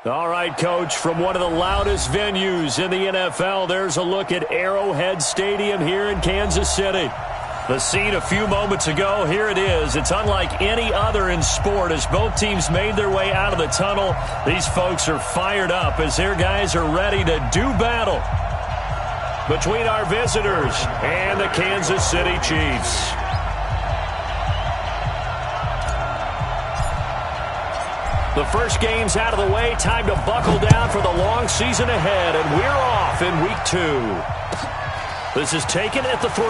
All right, Coach, from one of the loudest venues in the NFL, there's a look at Arrowhead Stadium here in Kansas City. The scene a few moments ago, here it is. It's unlike any other in sport as both teams made their way out of the tunnel. These folks are fired up as their guys are ready to do battle between our visitors and the Kansas City Chiefs. The first game's out of the way. Time to buckle down for the long season ahead, and we're off in Week 2. This is taken at the 3.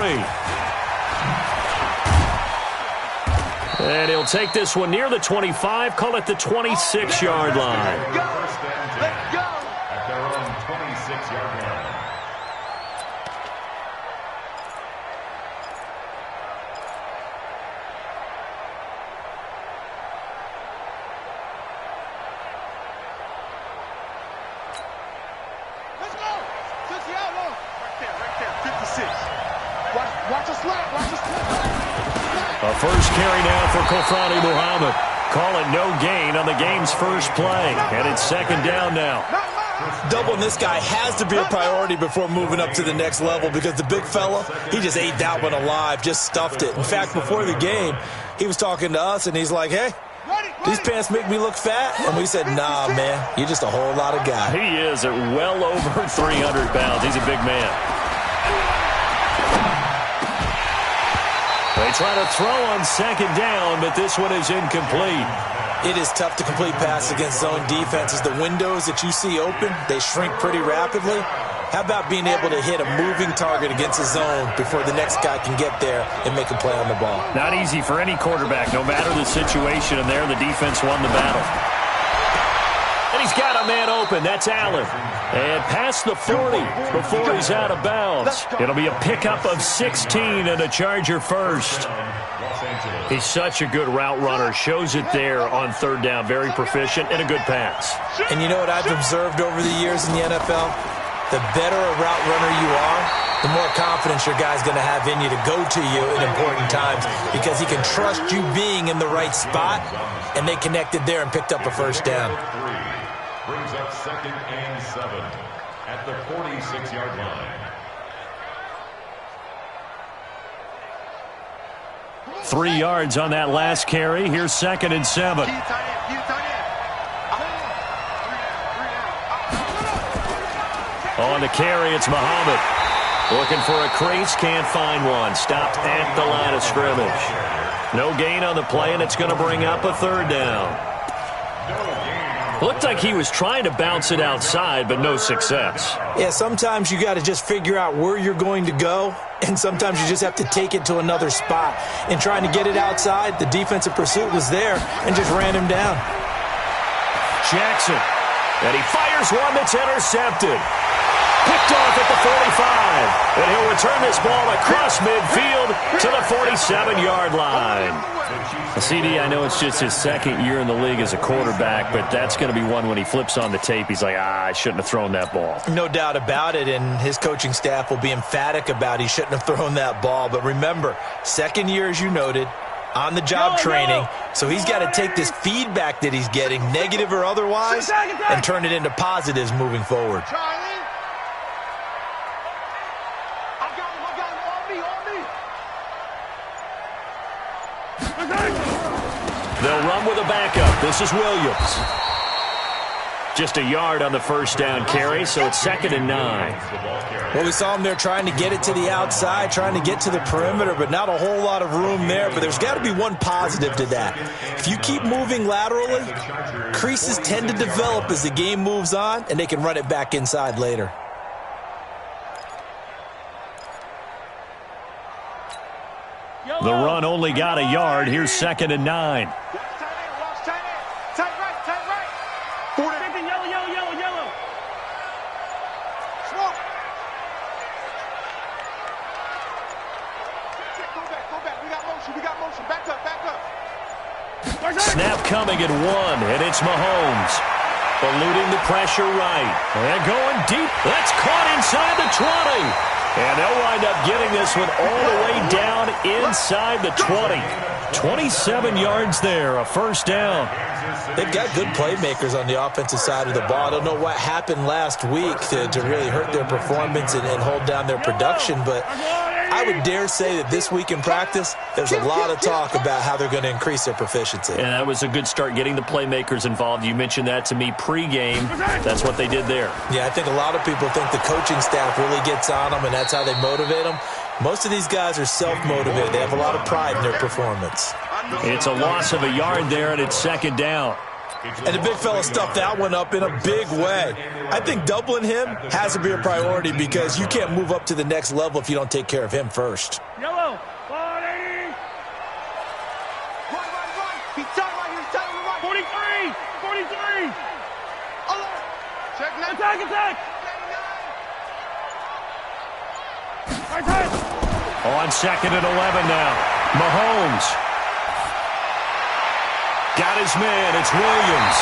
And he'll take this one near the 25, call it the 26-yard line. Let's go! At their own 26-yard line. A first carry now for Kofrani Muhammad. Call it no gain on the game's first play. And it's second down now. Doubling this guy has to be a priority before moving up to the next level because the big fella, he just ate that one alive, just stuffed it. In fact, before the game, he was talking to us, and he's like, hey, these pants make me look fat? And we said, nah, man, you're just a whole lot of guy. He is at well over 300 pounds. He's a big man. They try to throw on second down, but this one is incomplete. It is tough to complete pass against zone defenses. The windows that you see open, they shrink pretty rapidly. How about being able to hit a moving target against a zone before the next guy can get there and make a play on the ball? Not easy for any quarterback, no matter the situation, and there the defense won the battle. And he's got a man open. That's Allen. And past the 40 before he's out of bounds. It'll be a pickup of 16 and a Charger first. He's such a good route runner. Shows it there on third down. Very proficient and a good pass. And you know what I've observed over the years in the NFL? The better a route runner you are, the more confidence your guy's going to have in you to go to you in important times because he can trust you being in the right spot, and they connected there and picked up a first down. Brings up 2nd and 7 at the 46-yard line. 3 yards on that last carry. Here's 2nd and 7. On the carry, it's Muhammad. Looking for a crease, can't find one. Stopped at the line of scrimmage. No gain on the play, and it's going to bring up a third down. Looked like he was trying to bounce it outside, but no success. Yeah, sometimes you got to just figure out where you're going to go, and sometimes you just have to take it to another spot. And trying to get it outside, the defensive pursuit was there and just ran him down. Jackson, and he fires one that's intercepted. Picked off at the 45, and he'll return this ball across midfield to the 47-yard line. CD, I know it's just his second year in the league as a quarterback, but that's going to be one when he flips on the tape. He's like, I shouldn't have thrown that ball. No doubt about it, and his coaching staff will be emphatic about he shouldn't have thrown that ball. But remember, second year, as you noted, on-the-job training, so he's got to take this feedback that he's getting, negative or otherwise, and turn it into positives moving forward. They'll run with a backup. This is Williams. Just a yard on the first down carry, so it's 2nd and 9. Well, we saw him there trying to get it to the outside, trying to get to the perimeter, but not a whole lot of room there. But there's got to be one positive to that. If you keep moving laterally, creases tend to develop as the game moves on, and they can run it back inside later. The run only got a yard. Here's 2nd and 9. motion. We got motion. Back up, back up. Snap coming at 1, and it's Mahomes. Eluding the pressure right. And going deep. That's caught inside the 20. And they'll wind up getting this one all the way down inside the 20. 27 yards there, a first down. They've got good playmakers on the offensive side of the ball. I don't know what happened last week to really hurt their performance and hold down their production, but I would dare say that this week in practice, there's a lot of talk about how they're going to increase their proficiency. And that was a good start, getting the playmakers involved. You mentioned that to me pregame. That's what they did there. Yeah, I think a lot of people think the coaching staff really gets on them, and that's how they motivate them. Most of these guys are self-motivated. They have a lot of pride in their performance. It's a loss of a yard there, and it's second down. And the big fella stuffed that one up in a big way. I think doubling him has to be a priority because you can't move up to the next level if you don't take care of him first. Yellow. 40. Right. He's tight right here. He's tight on the right. 43. Alert. Check now. Attack. Right. On second and 11 now. Mahomes. Got his man. It's Williams.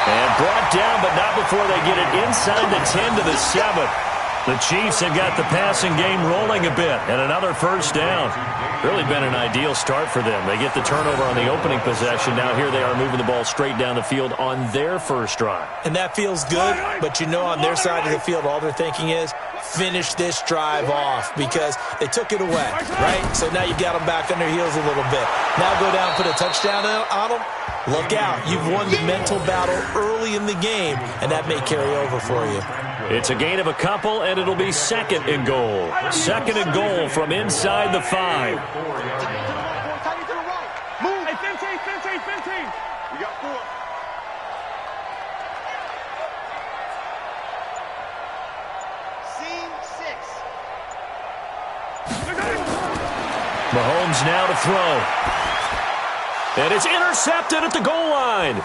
And brought down, but not before they get it inside the 10 to the 7. The Chiefs have got the passing game rolling a bit. And another first down. Really been an ideal start for them. They get the turnover on the opening possession. Now here they are moving the ball straight down the field on their first drive. And that feels good, but you know on their side of the field all they're thinking is finish this drive off because they took it away, right? So now you've got them back on their heels a little bit. Now go down and put a touchdown on them. Look out. You've won the mental battle early in the game, and that may carry over for you. It's a gain of a couple, and it'll be second and goal. Second and goal from inside the 5. Move. Hey, 15. We got 4. Scene 6. Mahomes now to throw. And it's intercepted at the goal line.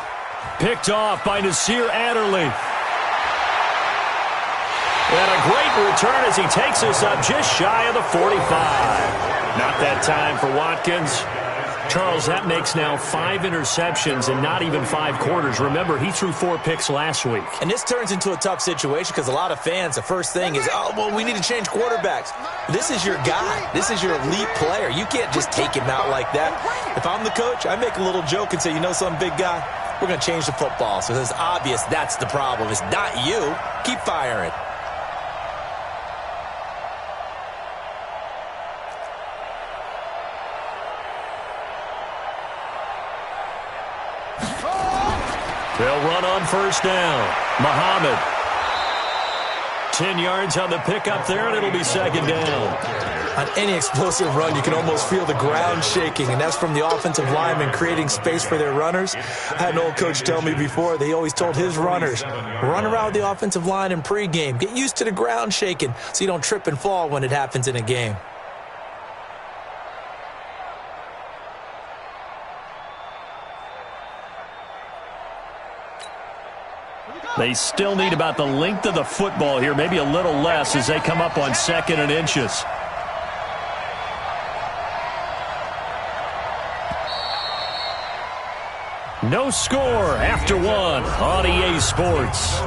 Picked off by Nasir Adderley. And a great return as he takes us up just shy of the 45. Not that time for Watkins. Charles, that makes now 5 interceptions in not even 5 quarters. Remember, he threw 4 picks last week. And this turns into a tough situation because a lot of fans, the first thing is, oh, well, we need to change quarterbacks. This is your guy. This is your elite player. You can't just take him out like that. If I'm the coach, I make a little joke and say, you know something, big guy? We're going to change the football. So it's obvious that's the problem. It's not you. Keep firing. They'll run on first down. Muhammad. 10 yards on the pickup there, and it'll be second down. On any explosive run, you can almost feel the ground shaking, and that's from the offensive linemen creating space for their runners. I had an old coach tell me before, they always told his runners, run around with the offensive line in pregame. Get used to the ground shaking so you don't trip and fall when it happens in a game. They still need about the length of the football here, maybe a little less as they come up on second and inches. No score after 1 on EA Sports.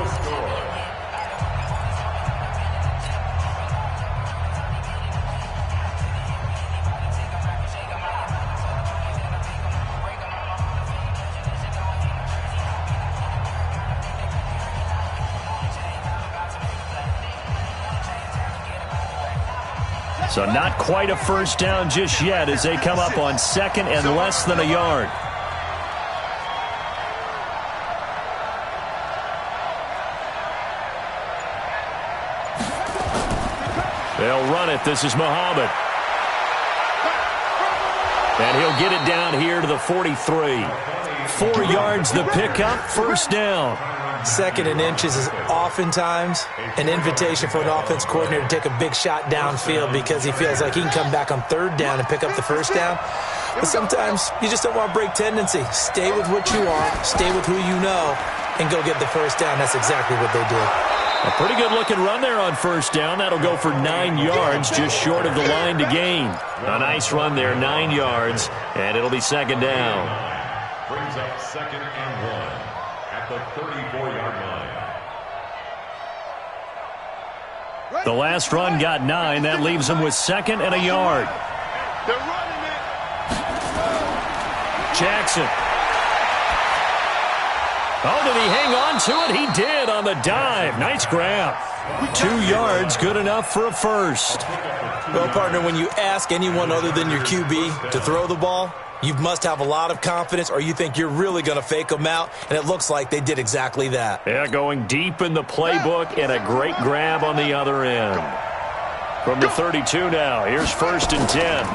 So not quite a first down just yet as they come up on second and less than a yard. They'll run it. This is Muhammad. And he'll get it down here to the 43. 4 yards the pickup, first down. Second and inches is oftentimes an invitation for an offense coordinator to take a big shot downfield because he feels like he can come back on third down and pick up the first down. But sometimes you just don't want to break tendency. Stay with what you are, stay with who you know, and go get the first down. That's exactly what they did. A pretty good-looking run there on first down. That'll go for 9 yards, just short of the line to gain. A nice run there, 9 yards, and it'll be second down. Brings up 2nd and 1 at the 34-yard line. The last run got 9. That leaves them with 2nd and a yard. They're running it. Jackson. Oh, did he hang on to it? He did on the dive. Nice grab. 2 yards, good enough for a first. Well, partner, when you ask anyone other than your QB to throw the ball, you must have a lot of confidence or you think you're really going to fake them out, and it looks like they did exactly that. Yeah, going deep in the playbook and a great grab on the other end. From the 32 now, here's 1st and 10.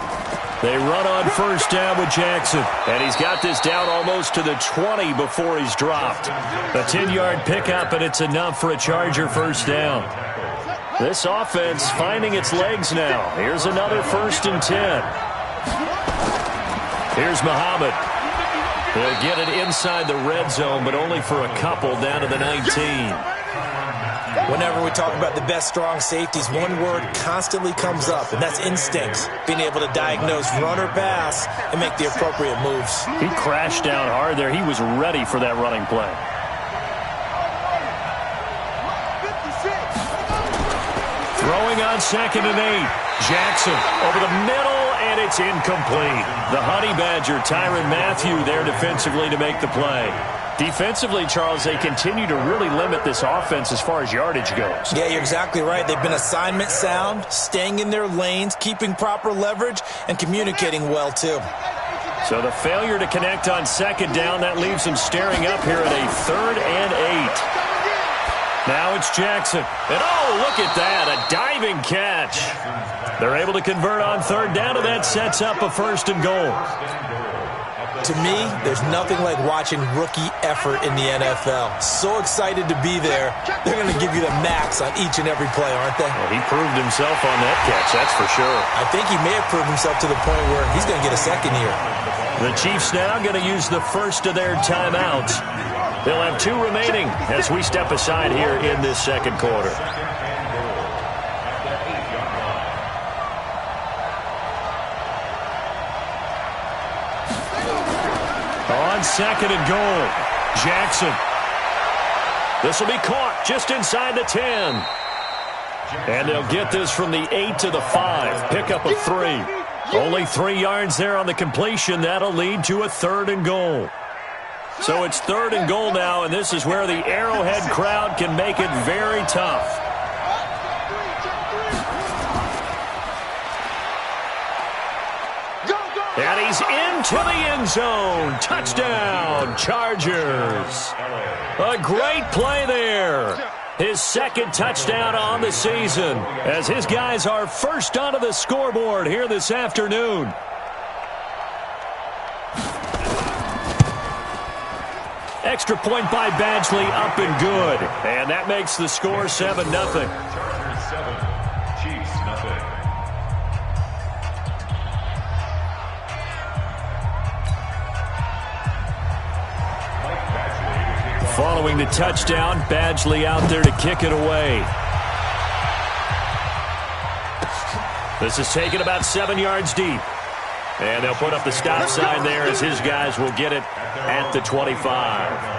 They run on first down with Jackson, and he's got this down almost to the 20 before he's dropped. A 10-yard pickup, and it's enough for a Charger first down. This offense finding its legs now. Here's another 1st and 10. Here's Muhammad. He'll get it inside the red zone, but only for a couple down to the 19. Whenever we talk about the best strong safeties, one word constantly comes up, and that's instincts. Being able to diagnose run or pass and make the appropriate moves. He crashed down hard there. He was ready for that running play. Throwing on 2nd and 8. Jackson over the middle, and it's incomplete. The Honey Badger, Tyrann Mathieu, there defensively to make the play. Defensively, Charles, they continue to really limit this offense as far as yardage goes. Yeah, you're exactly right. They've been assignment sound, staying in their lanes, keeping proper leverage, and communicating well, too. So the failure to connect on 2nd down, that leaves them staring up here at a 3rd and 8. Now it's Jackson. And oh, look at that, a diving catch. They're able to convert on 3rd down, and that sets up a 1st and goal. To me, there's nothing like watching rookie effort in the NFL. So excited to be there. They're going to give you the max on each and every play, aren't they? Well, he proved himself on that catch, that's for sure. I think he may have proved himself to the point where he's going to get a second here. The Chiefs now going to use the first of their timeouts. They'll have 2 remaining as we step aside here in this second quarter. On 2nd and goal, Jackson. This will be caught just inside the 10. And they'll get this from the 8 to the 5. Pickup of 3. Only 3 yards there on the completion. That'll lead to a 3rd and goal. So it's 3rd and goal now, and this is where the Arrowhead crowd can make it very tough. And he's into the end zone. Touchdown, Chargers. A great play there. His 2nd touchdown on the season as his guys are first onto the scoreboard here this afternoon. Extra point by Badgley, up and good. And that makes the score 7-0. Chargers 7, Chiefs nothing. Following the touchdown, Badgley out there to kick it away. This is taken about 7 yards deep. And they'll put up the stop sign there as his guys will get it at the 25.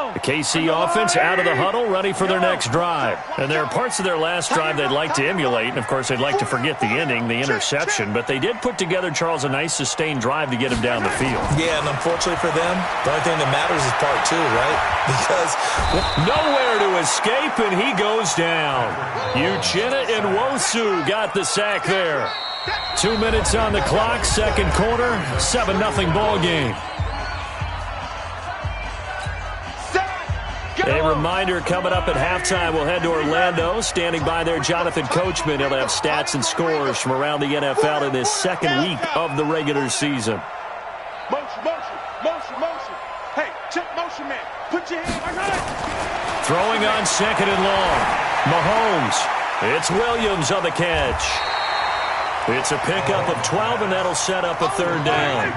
The KC offense out of the huddle, ready for their next drive. And there are parts of their last drive they'd like to emulate, and of course they'd like to forget the ending, the interception, but they did put together, Charles, a nice sustained drive to get him down the field. Yeah, and unfortunately for them, the only thing that matters is part 2, right? Because nowhere to escape, and he goes down. Uchenna and Nwosu got the sack there. 2 minutes on the clock, second quarter, 7-0 ball game. A reminder coming up at halftime, we'll head to Orlando. Standing by there, Jonathan Coachman. He'll have stats and scores from around the NFL in this second week of the regular season. Motion, motion, motion, motion. Hey, check motion, man. Put your hand. I got it. Throwing on 2nd and long. Mahomes. It's Williams on the catch. It's a pickup of 12, and that'll set up a 3rd down.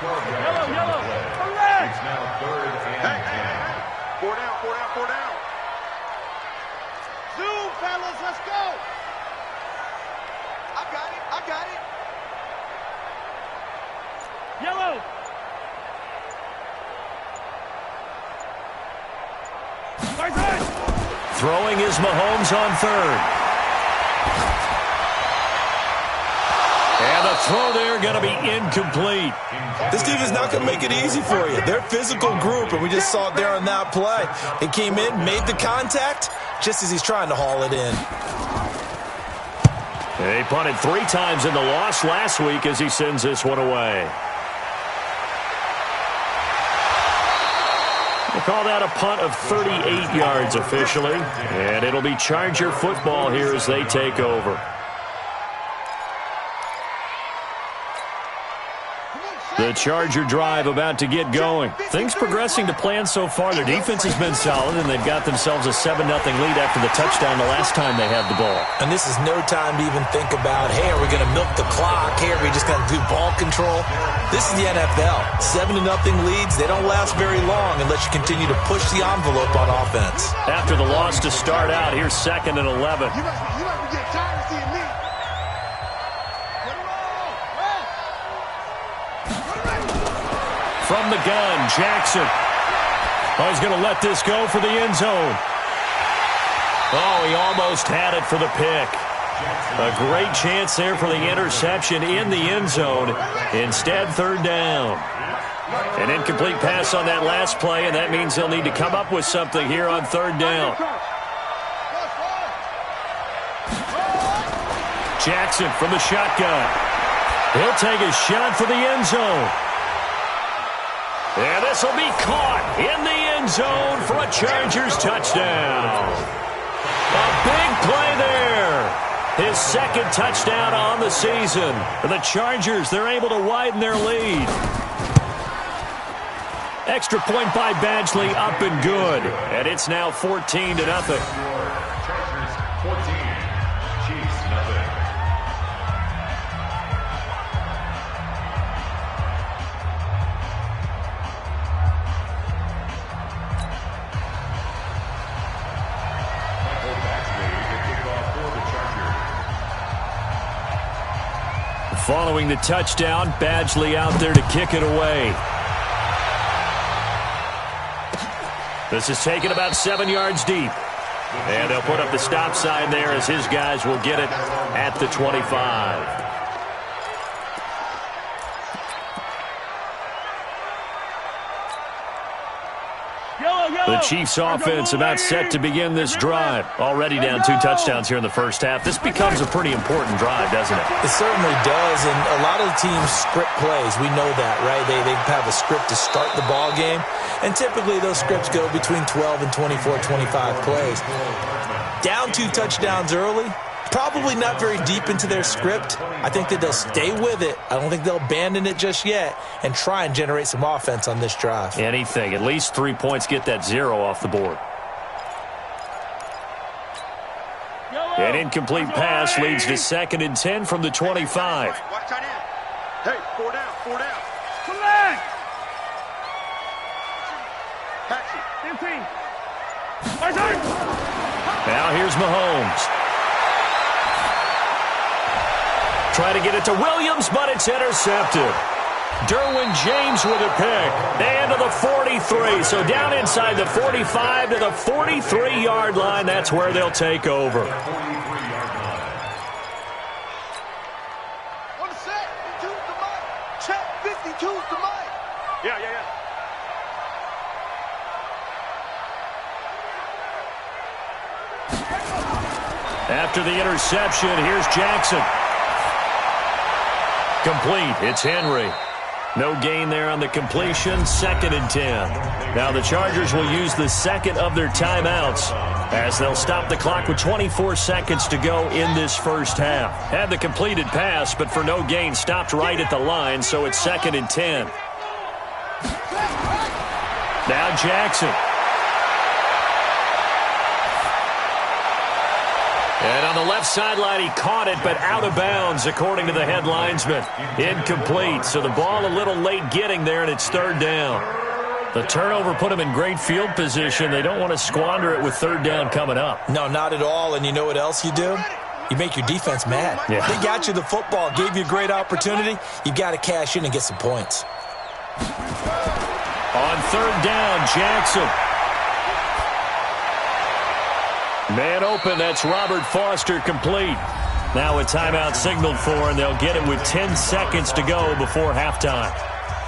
Yellow. It's now 3rd and 10. 4 down. Zoom, fellas, let's go. I got it. Yellow. Throwing is Mahomes on 3rd. And the throw there going to be incomplete. This team is not going to make it easy for you. They're a physical group, and we just saw it there on that play. He came in, made the contact, just as he's trying to haul it in. They punted 3 times in the loss last week as he sends this one away. We'll call that a punt of 38 yards officially, and it'll be Charger football here as they take over. The Charger drive about to get going. Things progressing to plan so far. Their defense has been solid, and they've got themselves a 7-0 lead after the touchdown the last time they had the ball. And this is no time to even think about, hey, are we going to milk the clock? Hey, are we just going to do ball control? This is the NFL. 7-0 leads, they don't last very long unless you continue to push the envelope on offense. After the loss to start out, here's 2nd and 11. You might be getting tired of seeing me. From the gun, Jackson. Oh, he's going to let this go for the end zone. Oh, he almost had it for the pick. A great chance there for the interception in the end zone. Instead, 3rd down. An incomplete pass on that last play, and that means they'll need to come up with something here on 3rd down. Jackson from the shotgun. He'll take a shot for the end zone. And this will be caught in the end zone for a Chargers touchdown. A big play there. His 2nd touchdown on the season. For the Chargers, they're able to widen their lead. Extra point by Badgley, up and good. And it's now 14-0. Chargers 14, Chiefs nothing. Following the touchdown, Badgley out there to kick it away. This is taken about 7 yards deep. And they'll put up the stop sign there as his guys will get it at the 25. The Chiefs offense about set to begin this drive. Already down 2 touchdowns here in the first half. This becomes a pretty important drive, doesn't it? It certainly does, and a lot of the teams script plays. We know that, right? They have a script to start the ball game, and typically those scripts go between 12 and 24, 25 plays. Down 2 touchdowns early, probably not very deep into their script. I think that they'll stay with it. I don't think they'll abandon it just yet and try and generate some offense on this drive. Anything. At least 3 points, get that 0 off the board. An incomplete pass leads to 2nd and 10 from the 25. Watch tight end. Hey, 4 down. Come back. Patchy. 15. Now here's Mahomes. Try to get it to Williams, but it's intercepted. Derwin James with a pick. And to the 43. So down inside the 45 to the 43-yard line. That's where they'll take over. On the set. 52's the mic. Check. 52's the mic. Yeah. After the interception, here's Jackson. Complete. It's Henry. No gain there on the completion. 2nd and 10. Now the Chargers will use the 2nd of their timeouts as they'll stop the clock with 24 seconds to go in this first half. Had the completed pass, but for no gain, stopped right at the line, so it's 2nd and 10. Now Jackson. And On the left sideline, he caught it, but out of bounds, according to the head linesman. Incomplete, so the ball a little late getting there, and it's third down. The turnover put them in great field position. They don't want to squander it with third down coming up. No, not at all, and you know what else you do? You make your defense mad. Yeah. They got you the football, gave you a great opportunity. You got to cash in and get some points. On third down, Jackson. Man open, that's Robert Foster, complete. Now a timeout signaled for, and they'll get it with 10 seconds to go before halftime.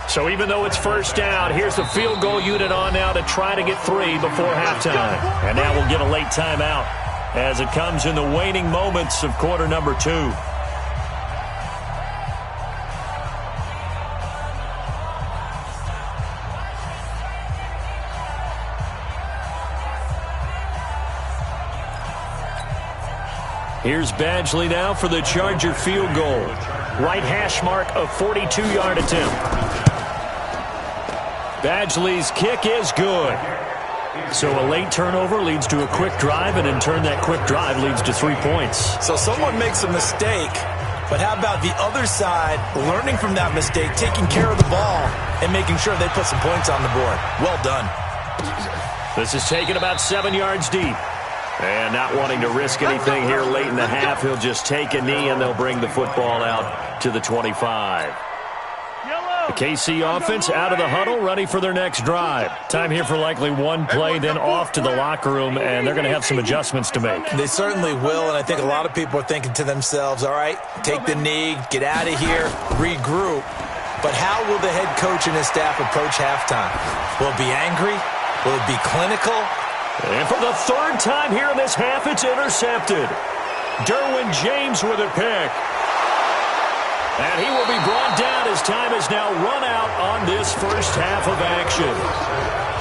So even though it's first down, here's the field goal unit on now to try to get 3 before halftime. And now we'll get a late timeout as it comes in the waning moments of quarter number 2. Here's Badgley now for the Charger field goal. Right hash mark, a 42-yard attempt. Badgley's kick is good. So a late turnover leads to a quick drive, and in turn that quick drive leads to 3 points. So someone makes a mistake, but how about the other side learning from that mistake, taking care of the ball, and making sure they put some points on the board? Well done. This is taken about 7 yards deep. And not wanting to risk anything here late in the half, he'll just take a knee, and they'll bring the football out to the 25. The KC offense out of the huddle, ready for their next drive. Time here for likely one play, then off to the locker room, and they're going to have some adjustments to make. They certainly will, and I think a lot of people are thinking to themselves, all right, take the knee, get out of here, regroup. But how will the head coach and his staff approach halftime? Will it be angry? Will it be clinical? And for the third time here in this half, it's intercepted. Derwin James with a pick. And he will be brought down as time has now run out on this first half of action.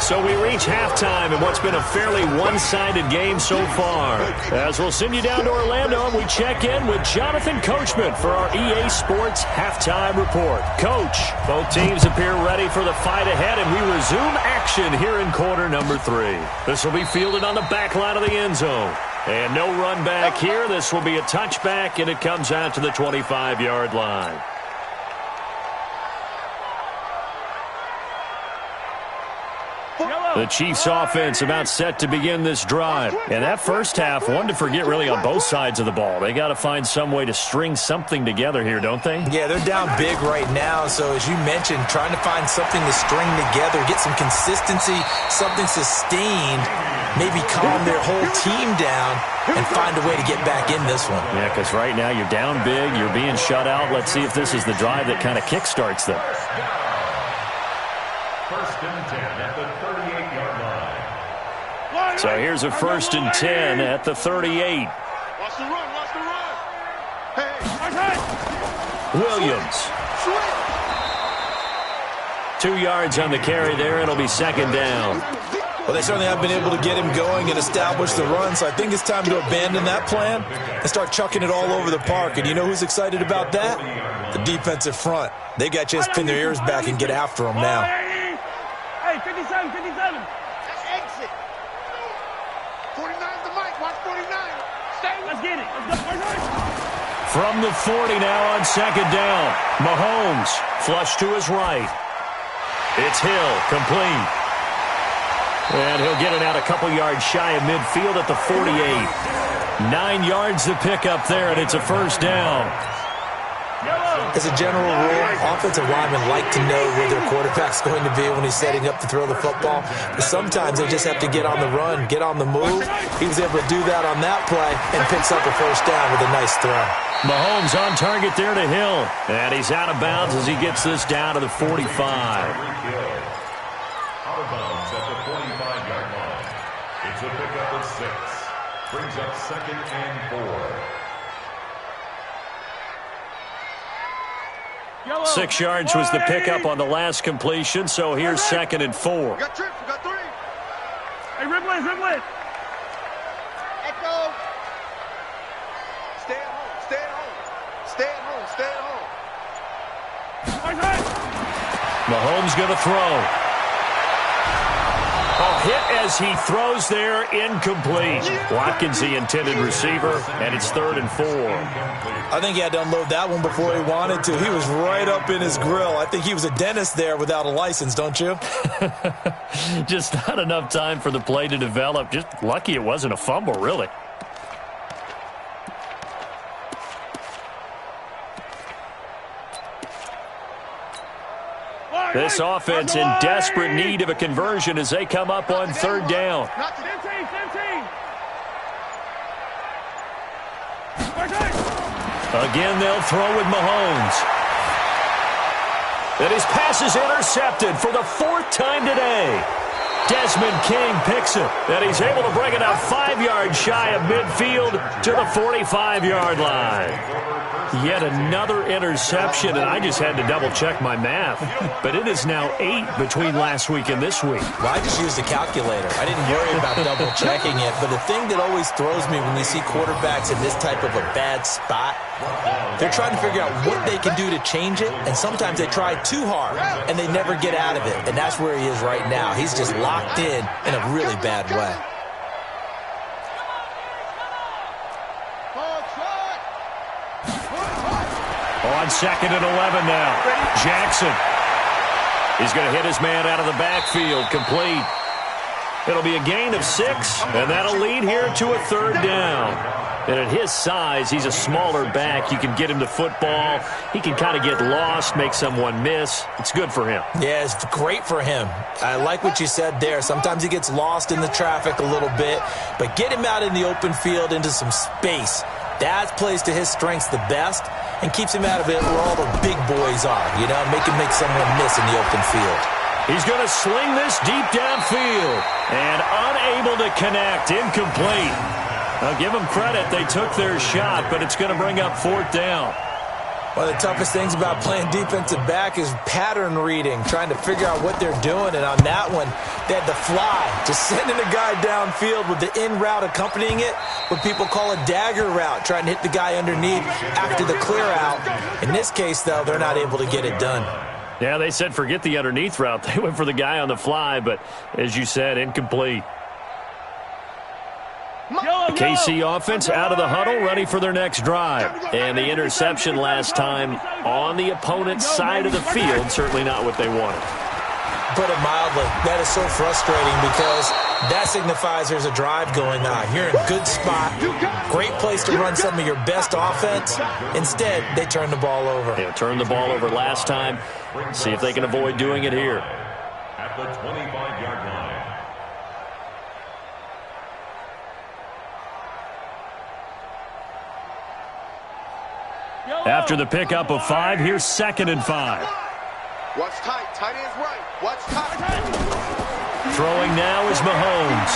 So we reach halftime in what's been a fairly one-sided game so far. As we'll send you down to Orlando, and we check in with Jonathan Coachman for our EA Sports Halftime Report. Coach, both teams appear ready for the fight ahead, and we resume action here in quarter number 3. This will be fielded on the back line of the end zone. And no run back here. This will be a touchback, and it comes out to the 25-yard line. The Chiefs offense about set to begin this drive. And that first half, one to forget really on both sides of the ball. They got to find some way to string something together here, don't they? Yeah, they're down big right now. So as you mentioned, trying to find something to string together, get some consistency, something sustained, maybe calm their whole team down and find a way to get back in this one. Yeah, because right now you're down big, you're being shut out. Let's see if this is the drive that kind of kickstarts them. First and 10 at the 38-yard line. So here's a first and 10 at the 38. Watch the run, watch the run. Hey. Williams. 2 yards on the carry there. It'll be second down. Well, they certainly have been able to get him going and establish the run, so I think it's time to abandon that plan and start chucking it all over the park. And you know who's excited about that? The defensive front. They got a chance to pin their ears back and get after him now. Hey, 57, 57. That's exit. 49's the mic. Watch 49. Stay. Let's get it. Let's go. From the 40 now on second down. Mahomes flush to his right. It's Hill, complete. And he'll get it out a couple yards shy of midfield at the 48. 9 yards to pick up there, and it's a first down. As a general rule, offensive linemen like to know where their quarterback's going to be when he's setting up to throw the football. But sometimes they just have to get on the run, get on the move. He was able to do that on that play and picks up a first down with a nice throw. Mahomes on target there to Hill. And he's out of bounds as he gets this down to the 45. Out of bounds at the 45-yard line. It's a pickup of 6. Brings up second and 4. 6 yards was the pickup on the last completion, so here's second and 4. We got trips, we got 3. Hey, Ripley. Echo. Stay at home, stay at home. Stay at home, stay at home. Mahomes going to throw. Oh, hit as he throws there, incomplete. Watkins, the intended receiver, and it's 3rd and 4. I think he had to unload that one before he wanted to. He was right up in his grill. I think he was a dentist there without a license, don't you? Just not enough time for the play to develop. Just lucky it wasn't a fumble, really. This offense in desperate need of a conversion as they come up on 3rd down. Again, they'll throw with Mahomes. And his pass is intercepted for the 4th time today. Desmond King picks it, and he's able to bring it out 5 yards shy of midfield to the 45-yard line. Yet another interception, and I just had to double-check my math. But it is now 8 between last week and this week. Well, I just used a calculator. I didn't worry about double-checking it. But the thing that always throws me when you see quarterbacks in this type of a bad spot, they're trying to figure out what they can do to change it, and sometimes they try too hard, and they never get out of it. And that's where he is right now. He's just locked in a really bad way. On 2nd and 11 now. Jackson. He's going to hit his man out of the backfield. Complete. It'll be a gain of 6, and that'll lead here to a 3rd down. And at his size, he's a smaller back. You can get him to football. He can kind of get lost, make someone miss. It's good for him. Yeah, it's great for him. I like what you said there. Sometimes he gets lost in the traffic a little bit, but get him out in the open field into some space. That plays to his strengths the best and keeps him out of it where all the big boys are, you know, make him make someone miss in the open field. He's going to sling this deep downfield and unable to connect. Incomplete. I'll give them credit. They took their shot, but it's going to bring up 4th down. One of the toughest things about playing defensive back is pattern reading, trying to figure out what they're doing. And on that one, they had the fly, just sending a guy downfield with the in route accompanying it, what people call a dagger route, trying to hit the guy underneath after the clear out. In this case, though, they're not able to get it done. Yeah, they said forget the underneath route. They went for the guy on the fly, but as you said, incomplete. The KC offense out of the huddle, ready for their next drive. And the interception last time on the opponent's side of the field, certainly not what they wanted. Put it mildly, that is so frustrating because that signifies there's a drive going on. You're in a good spot, great place to run some of your best offense. Instead, they turn the ball over. Yeah, turned the ball over last time. See if they can avoid doing it here. At the 25-yard line. After the pickup of 5, here's 2nd and 5. Watch tight. Tight ends right. Watch tight. Throwing now is Mahomes.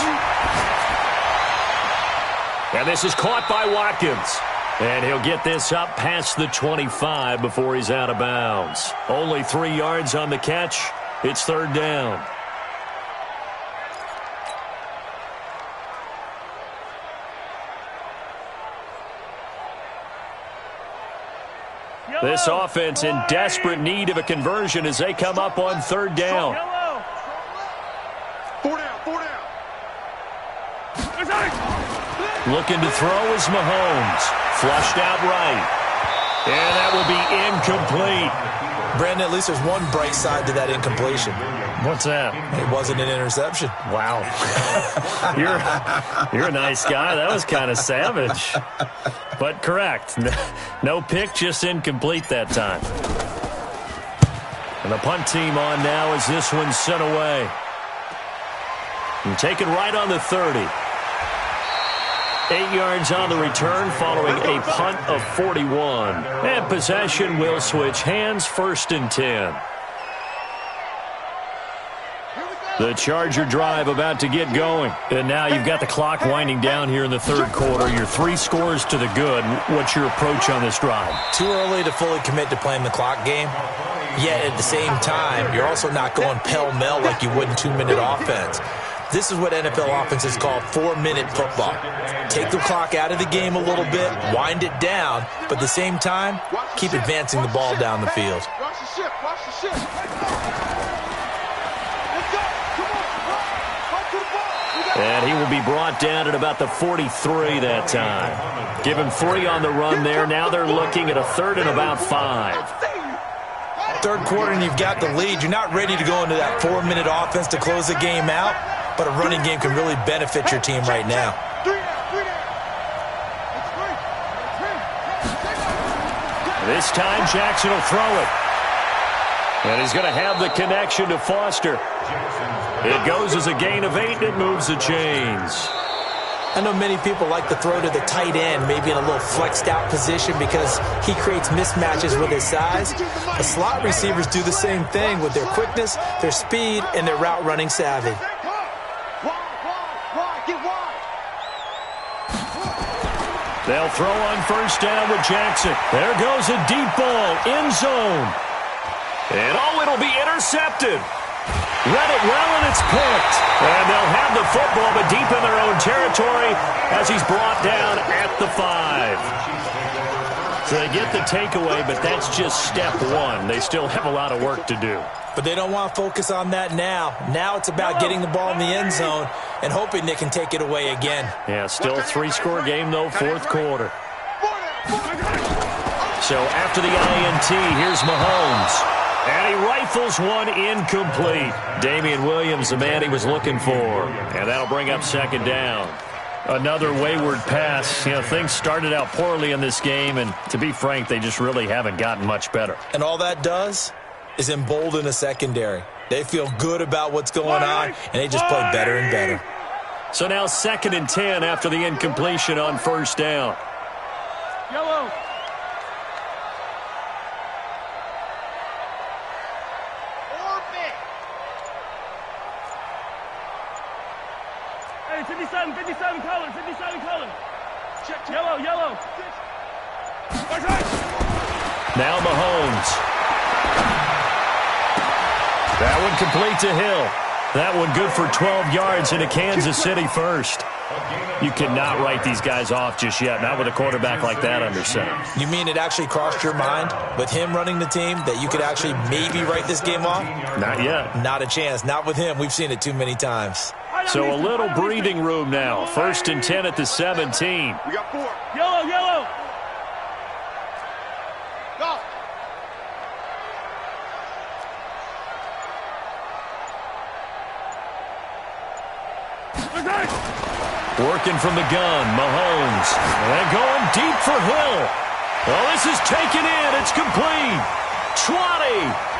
And this is caught by Watkins. And he'll get this up past the 25 before he's out of bounds. Only 3 yards on the catch. It's 3rd down. This offense in desperate need of a conversion as they come up on 3rd down. 4 down. 4 down. Looking to throw is Mahomes. Flushed out right. And that will be incomplete. Brandon, at least there's one bright side to that incompletion. What's that? It wasn't an interception. Wow. You're a nice guy. That was kind of savage. But correct. No pick, just incomplete that time. And the punt team on now as this one's sent away. And taken right on the 30. 8 yards on the return following a punt of 41. And possession will switch hands, 1st and 10. The Charger drive about to get going. And now you've got the clock winding down here in the 3rd quarter. You're 3 scores to the good. What's your approach on this drive? Too early to fully commit to playing the clock game. Yet at the same time, you're also not going pell-mell like you would in 2-minute offense. This is what NFL offenses call 4-minute football. Take the clock out of the game a little bit, wind it down, but at the same time, keep advancing the ball down the field. Watch the ship. Watch the ship. Let's go. Come on. And he will be brought down at about the 43 that time. Give him 3 on the run there. Now they're looking at a 3rd and about 5. Third quarter and you've got the lead. You're not ready to go into that 4-minute offense to close the game out, but a running game can really benefit your team right now. This time Jackson will throw it. And he's going to have the connection to Foster. It goes as a gain of 8, and it moves the chains. I know many people like to throw to the tight end, maybe in a little flexed out position because he creates mismatches with his size. The slot receivers do the same thing with their quickness, their speed, and their route running savvy. They'll throw on first down with Jackson. There goes a deep ball, end zone. And it'll be intercepted. Read it well, and it's picked. And they'll have the football, but deep in their own territory as he's brought down at the 5. So they get the takeaway, but that's just step 1. They still have a lot of work to do. But they don't want to focus on that now. Now it's about getting the ball in the end zone and hoping they can take it away again. Yeah, still a 3-score game, though, 4th quarter. So after the INT, here's Mahomes. And he rifles one incomplete. Damian Williams, the man he was looking for. And that'll bring up 2nd down. Another wayward pass. You know, things started out poorly in this game, and to be frank, they just really haven't gotten much better. And all that does is embolden the secondary. They feel good about what's going on, and they just play better and better. So now 2nd and 10 after the incompletion on first down. Yellow. Hey, 57 color, 57 color. Check. Yellow. Now Mahomes. That one complete to Hill. That one good for 12 yards into Kansas City first. You cannot write these guys off just yet, not with a quarterback like that under center. You mean it actually crossed your mind with him running the team that you could actually maybe write this game off? Not yet. Not a chance. Not with him. We've seen it too many times. So a little breathing room now. 1st and 10 at the 17. We got 4. Yellow. Go. Working from the gun, Mahomes. And going deep for Hill. Well, this is taken in. It's complete. 20,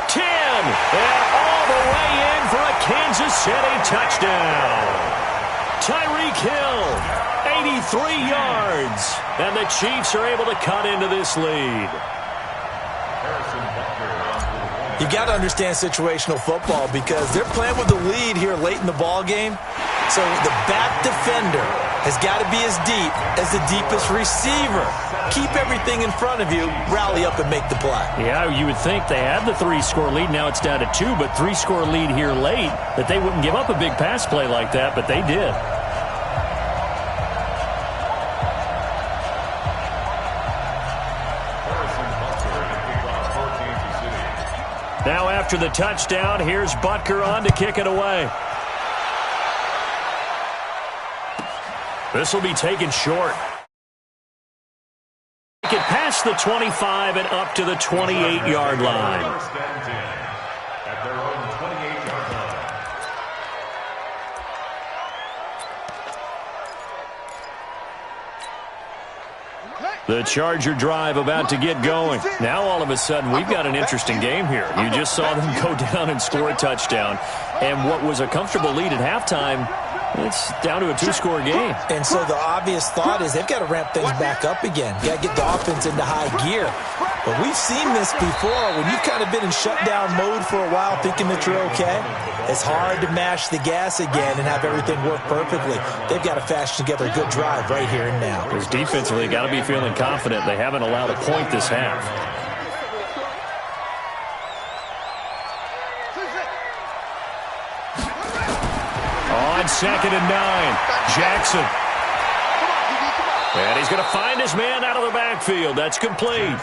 10, and all the way in for a Kansas City touchdown. Tyreek Hill, 83 yards. And the Chiefs are able to cut into this lead. You've got to understand situational football because they're playing with the lead here late in the ball game. So the back defender has got to be as deep as the deepest receiver. Keep everything in front of you, rally up and make the play. Yeah, you would think they had the 3-score lead. Now it's down to 2, but 3-score lead here late, that they wouldn't give up a big pass play like that, but they did. Now after the touchdown, here's Butker on to kick it away. This will be taken short. Take it past the 25 and up to the 28-yard line. At their own 28-yard line. The Charger drive about to get going. Now all of a sudden we've got an interesting game here. You just saw them go down and score a touchdown. And what was a comfortable lead at halftime, it's down to a 2-score game. And so the obvious thought is they've got to ramp things back up again. Got to get the offense into high gear. But we've seen this before. When you've kind of been in shutdown mode for a while thinking that you're okay, it's hard to mash the gas again and have everything work perfectly. They've got to fashion together a good drive right here and now. Because defensively, got to be feeling confident. They haven't allowed a point this half. On 2nd and 9, Jackson. And he's going to find his man out of the backfield. That's complete.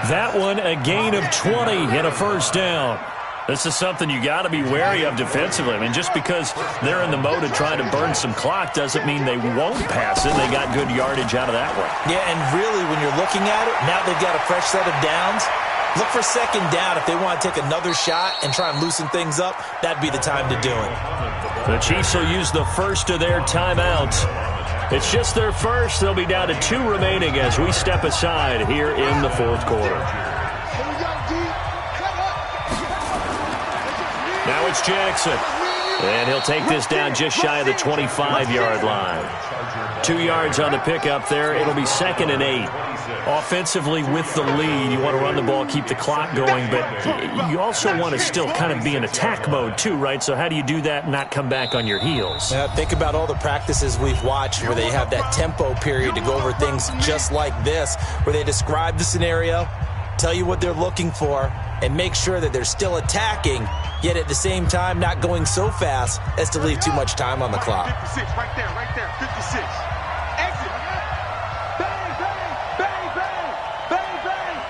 That one, a gain of 20 and a first down. This is something you got to be wary of defensively. I mean, just because they're in the mode of trying to burn some clock doesn't mean they won't pass it. They got good yardage out of that one. Yeah, and really, when you're looking at it, now they've got a fresh set of downs. Look for second down. If they want to take another shot and try and loosen things up, that'd be the time to do it. The Chiefs will use the first of their timeouts. It's just their first. They'll be down to 2 remaining as we step aside here in the fourth quarter. Now it's Jackson. And he'll take this down just shy of the 25-yard line. 2 yards on the pickup there. It'll be 2nd and 8. Offensively with the lead, you want to run the ball, keep the clock going, but you also want to still kind of be in attack mode too, right? So how do you do that and not come back on your heels? Think about all the practices we've watched where they have that tempo period to go over things just like this, where they describe the scenario, tell you what they're looking for, and make sure that they're still attacking, yet at the same time not going so fast as to leave too much time on the clock. 56, right there, 56. Exit. Bang, bang, bang, bang, bang, bang.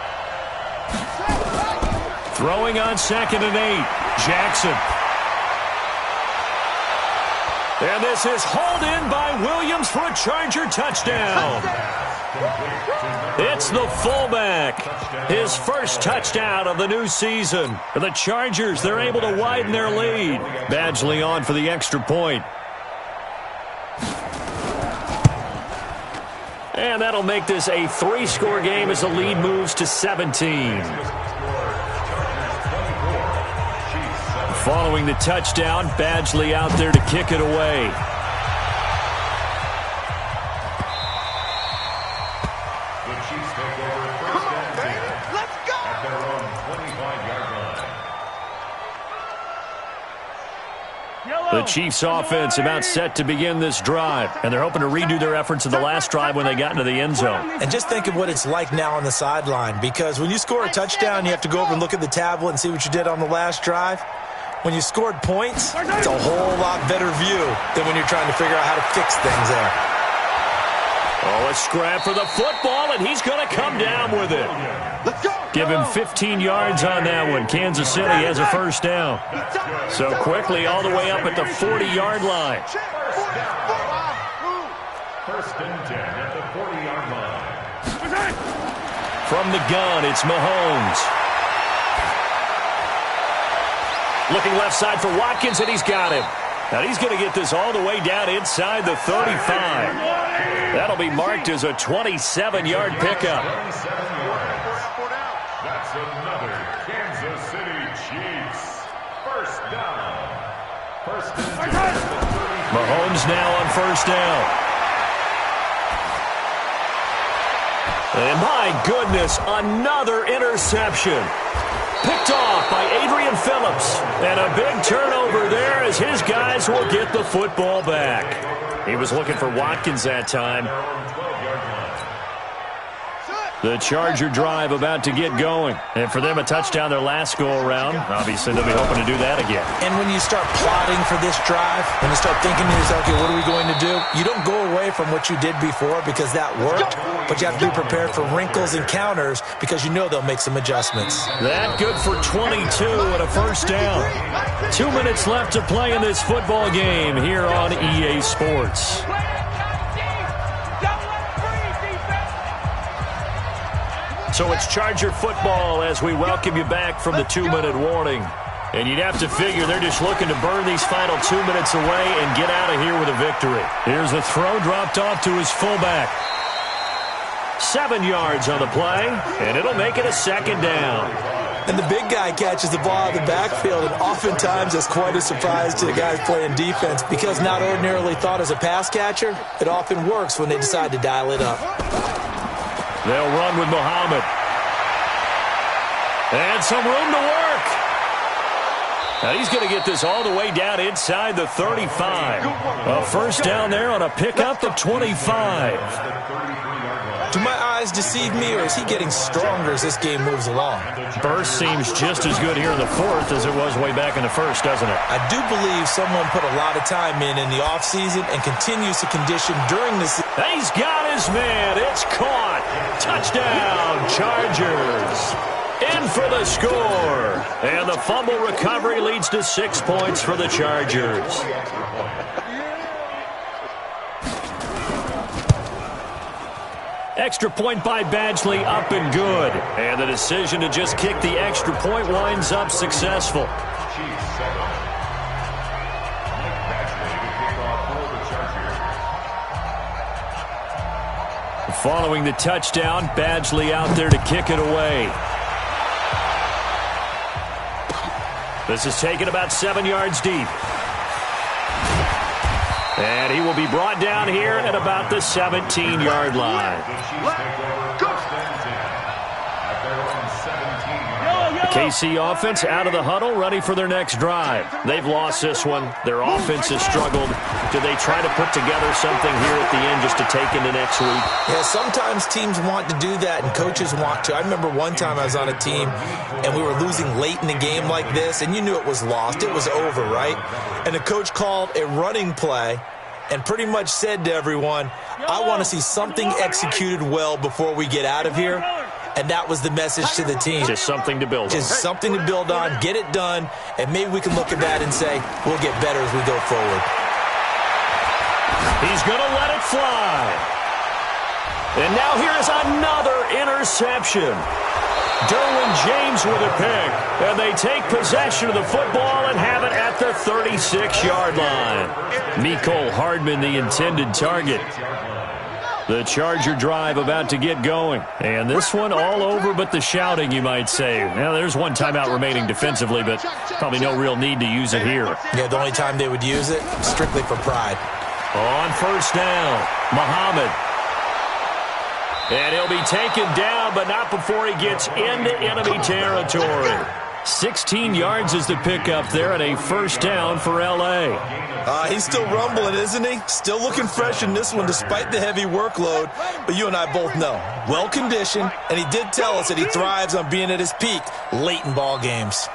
Throwing on 2nd and 8, Jackson. And this is hauled in by Williams for a Charger touchdown. It's the fullback. His first touchdown of the new season. For the Chargers, they're able to widen their lead. Badgley on for the extra point. And that'll make this a 3-score game as the lead moves to 17. Following the touchdown, Badgley out there to kick it away. The Chiefs take over first and 10. Let's go! At their own 25-yard line. The Chiefs offense about set to begin this drive, and they're hoping to redo their efforts of the last drive when they got into the end zone. And just think of what it's like now on the sideline, because when you score a touchdown, you have to go over and look at the tablet and see what you did on the last drive. When you scored points, it's a whole lot better view than when you're trying to figure out how to fix things there. Oh, a scrap for the football, and he's going to come down with it. Let's go! Give him 15 yards on that one. Kansas City has a first down. So quickly all the way up at the 40-yard line. First and 10 at the 40-yard line. From the gun, it's Mahomes. Looking left side for Watkins, and he's got him. Now he's going to get this all the way down inside the 35. That'll be marked as a 27-yard pickup. 27 yards. That's another Kansas City Chiefs. First down. First and 10 at the 35. Mahomes now on first down. And my goodness, another interception. Picked off by Adrian Phillips. And a big turnover there as his guys will get the football back. He was looking for Watkins that time. The Charger drive about to get going. And for them, a touchdown their last go-around. Obviously, they'll be hoping to do that again. And when you start plotting for this drive, when you start thinking to yourself, okay, what are we going to do? You don't go away from what you did before because that worked, but you have to be prepared for wrinkles and counters because you know they'll make some adjustments. That good for 22 and a first down. 2 minutes left to play in this football game here on EA Sports. So it's Charger football as we welcome you back from the 2-minute warning. And you'd have to figure they're just looking to burn these final 2 minutes away and get out of here with a victory. Here's a throw dropped off to his fullback. 7 yards on the play, and it'll make it a second down. And the big guy catches the ball out of the backfield, and oftentimes it's quite a surprise to the guys playing defense because not ordinarily thought as a pass catcher, it often works when they decide to dial it up. They'll run with Muhammad. And some room to work. Now he's going to get this all the way down inside the 35. A first down there on a pickup of 25. Do my eyes deceive me, or is he getting stronger as this game moves along? Burst seems just as good here in the fourth as it was way back in the first, doesn't it? I do believe someone put a lot of time in the offseason and continues to condition during the season. He's got his man. It's caught. Touchdown, Chargers. In for the score. And the fumble recovery leads to 6 points for the Chargers. Extra point by Badgley, up and good. And the decision to just kick the extra point winds up successful. Following the touchdown, Badgley out there to kick it away. This is taken about 7 yards deep. And he will be brought down here at about the 17-yard line. The KC offense out of the huddle, ready for their next drive. They've lost this one. Their offense has struggled. Do they try to put together something here at the end just to take into next week? Yeah, sometimes teams want to do that and coaches want to. I remember one time I was on a team and we were losing late in the game like this, and you knew it was lost. It was over, right? And the coach called a running play and pretty much said to everyone, I want to see something executed well before we get out of here. And that was the message to the team. Just something to build on. Just something to build on, get it done, and maybe we can look at that and say, we'll get better as we go forward. He's going to let it fly. And now here is another interception. Derwin James with a pick. And they take possession of the football and have it at the 36-yard line. Mecole Hardman, the intended target. The Charger drive about to get going. And this one all over but the shouting, you might say. Now, there's one timeout remaining defensively, but probably no real need to use it here. Yeah, the only time they would use it, strictly for pride. On first down, Muhammad. And he'll be taken down, but not before he gets into enemy territory. 16 yards is the pickup there and a first down for L.A. He's still rumbling, isn't he? Still looking fresh in this one despite the heavy workload. But you and I both know, well-conditioned, and he did tell us that he thrives on being at his peak late in ball games.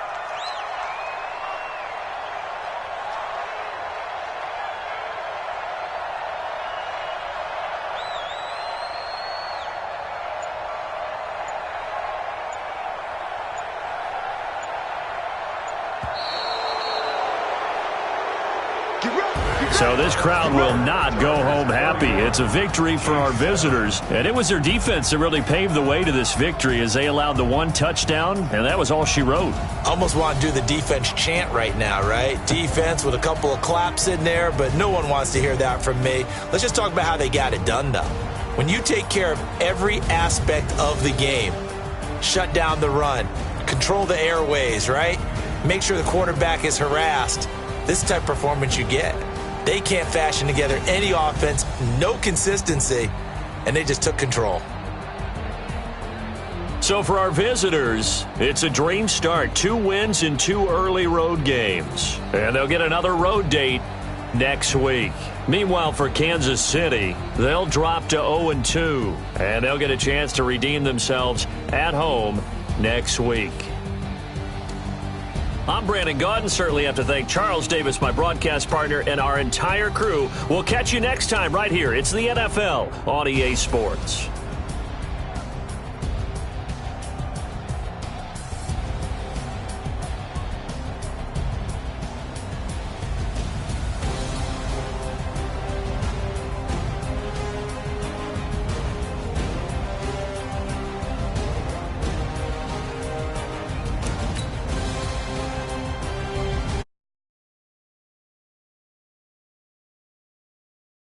So this crowd will not go home happy. It's a victory for our visitors. And it was their defense that really paved the way to this victory as they allowed the one touchdown, and that was all she wrote. Almost want to do the defense chant right now, right? Defense with a couple of claps in there, but no one wants to hear that from me. Let's just talk about how they got it done, though. When you take care of every aspect of the game, shut down the run, control the airways, right? Make sure the quarterback is harassed. This type of performance you get. They can't fashion together any offense, no consistency, and they just took control. So for our visitors, it's a dream start. 2 wins in 2 early road games. And they'll get another road date next week. Meanwhile, for Kansas City, they'll drop to 0-2, and they'll get a chance to redeem themselves at home next week. I'm Brandon Gaudin. Certainly have to thank Charles Davis, my broadcast partner, and our entire crew. We'll catch you next time right here. It's the NFL on EA Sports.